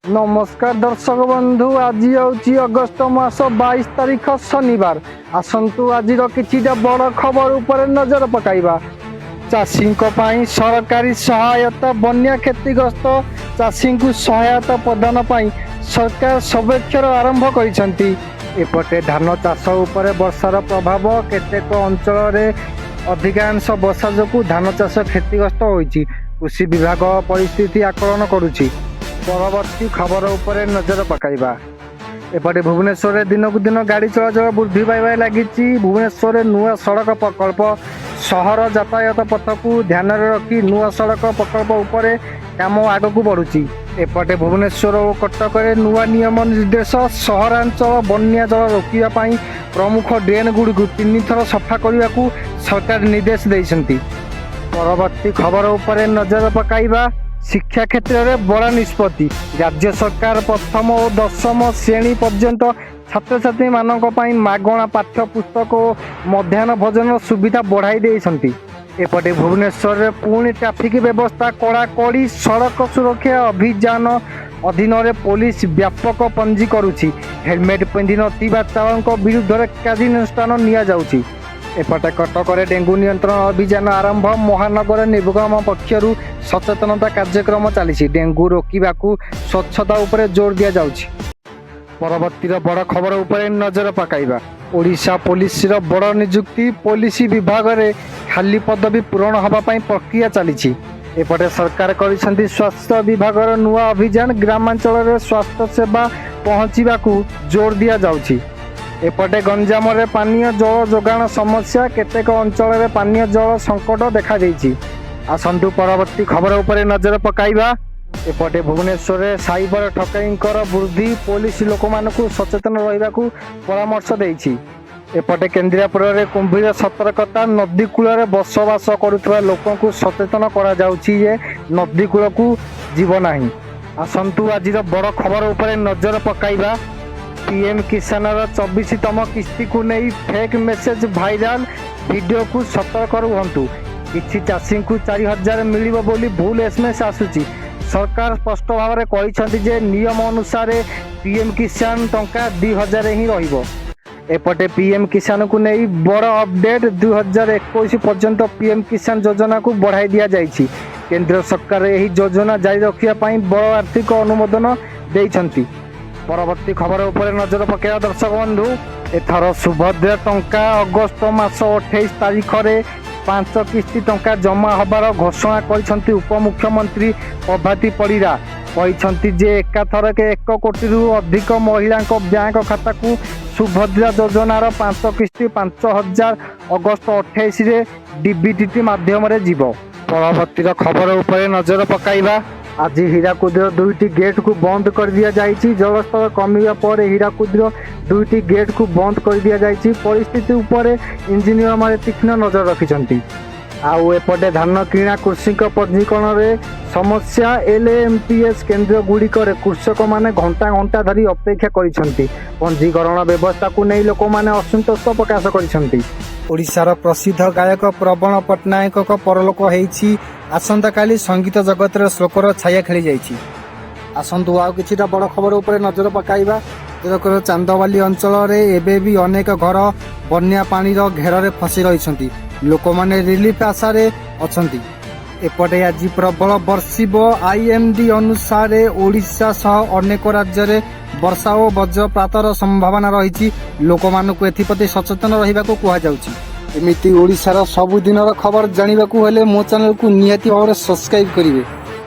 नमस्कार दर्शक बंधु, आज हूँ अगस्त मास 22 तारिख शनिवार। आसतु आज कि बड़ खबर उपर नजर पकाइबा। चाषी सरकारी सहायता, बन्या क्षतिग्रस्त चाषी को सहायता प्रदान पर सरकार सर्वेक्षण आरंभ करपटे धान चाष उपर वर्षार प्रभाव केतेक अंचल अधिकांश वर्षा जो धान चाष क्षतिग्रस्त होती। कृषि विभाग परिस्थिति आकलन करुछि। परवर्ती खबर उपर नजर पकाइबा। एपटे भुवनेश्वर दिन को दिन गाड़ी चलाचल वृद्धि पाइबार लगी। भुवनेश्वर नुआ सड़क प्रकल्प सहर यातायात पथ को ध्यान रखी नुआ सड़क प्रकल्प उपर काम आग को बढ़ुची। एपटे भुवनेश्वर और कटक नुआ नियम निर्देश सहरांचल बन्या जल रोकने प्रमुख ड्रेन गुड़ी 3 थर सफा करने को सरकार निर्देश देइछंती। परवर्ती खबर उपर नजर पकाइबा। शिक्षा क्षेत्र में बड़ा निष्पत्ति। राज्य सरकार प्रथम और दशम श्रेणी पर्यंत छात्र छात्री मानक पई मागणा पाठ्य पुस्तक और मध्याह्न भोजन सुविधा बढ़ाई देइछंती। एपटे भुवनेश्वर पुणी ट्राफिक व्यवस्था कड़ाकड़ी। सड़क सुरक्षा अभियान अधीन पुलिस व्यापक पंजी करुछि। हेलमेट पिंधि नथिबा चालक विरुद्ध कार्यानुष्ठान निया जाउछि। एपटे कटक डेंगू नियंत्रण अभियान आरंभ। महानगर निगम पक्षर सचेतनता कार्यक्रम चली। डेंगू रोकने को स्वच्छता उपर जोर दिया जाउछि। परवर्ती बड़ खबर उपर नजर पकाइबा। ओडिशा पुलिस बड़ नियुक्ति। पुलिस विभाग में खाली पदवी पूरण होगापाई प्रक्रिया चली। एपटे सरकार करिसेंती स्वास्थ्य विभाग नुआ अभियान। ग्रामांचल स्वास्थ्य सेवा पहुँचवा को जोर दिया जाउछि। एपटे गंजाम रे पानीय जल जोगाण समस्या। केतेक अंचल में पानीय जल संकट देखा देइछि। आसंतु परवर्ती खबर उपर नजर पकाइबा। एपटे भुवनेश्वर साइबर ठकईंकर वृद्धि। पुलिस लोक मानकु सचेतन रहिबा को परामर्श देइछि। एपटे केन्द्रापुर रे कुंभीर सतर्कता। नदी कूल बसवास करुवा लोक को सचेतन करा जाउछि जे नदी कूल को जीव नाही। आसंतु आज बड़ खबर उपर नजर पकाइबा। पीएम किसान 24तम किस्ती को नहीं फेक मेसेज भाइराल। वीडियो को सतर्क रुहंतु। किछि चाषी को 4000 मिलिबो बोली भूल एसएमएस आसुची। सरकार स्पष्ट भाव में कहिसेंती जे नियम अनुसार पीएम किसान टंका 2000 ही रहिबो। एपटे पीएम किसान को नहीं बड़ अपडेट। 2021 पर्यंत पीएम किसान योजना को बढ़ाई दिया जाइछि। केंद्र सरकार यही योजना जारी रखिया पई बड़ आर्थिक अनुमोदन देइछंती। परवर्ती खबर उपर नजर पकेया दर्शक बंधु। एथर सुभद्रा टंका अगस्त मास 28 तारिख रे 5 किस्ती टंका जमा हबार घोषणा करिसेंती उपमुख्यमंत्री प्रभाती परिड़ा। कहिसेंती जे एकाथर के 1 कोटी रु अधिक महिला बैंक खाता को सुभद्रा योजनार 5 किस्ती 5000 अगस्त 28 रे डीबीटी माध्यम रे जीवो। परवर्ती खबर उपर नजर पकाइबा। आज हीराकुदर 2टी गेट को बंद कर दिया जाइछि। जलस्तर कमिया पर हीराकुदर 2टी गेट को बंद कर दिया जाइछि। परिस्थिति उपर इंजीनियर माने तीक्ष्ण नजर रखिछंती। आउ एपटे धान किणा कृषि पंजीकरण रे समस्या। एलएमपीएस केन्द्र गुड़िक कृषक माने घंटा घंटा धरी अपेक्षा करिछंती। पंजीकरण व्यवस्था को नहीं लोक माने असंतोष प्रकाश करिछंती। ओडिशार प्रसिद्ध गायक प्रवण पट्टनायक परलोक होइछि। आसंता काली संगीत जगत श्लोकर छाया खेली जाइछि। आसंतु आउ किछिटा बड़ खबर उपर नजर पकाइबा। चांदवाली अंचल रे एबे भी अनेक घर बन्या पानी घेर रे फसी रहिछंती। लोक माने रिलीफ आशा रे अछंती। एपटे आज प्रबल बर्षिब। आईएमडी अनुसार ओडिशा सह अनेक राज्य रे वर्षा और वज्रपातर संभावना रही। लोक मानक एथिप्रति सचेतन रहिबा को कुहा जाउछि। एमिति ओडिशार सबुदिनर खबर जानिबा को हेले मो चैनल को निहाती भाव सब्सक्राइब करिवे।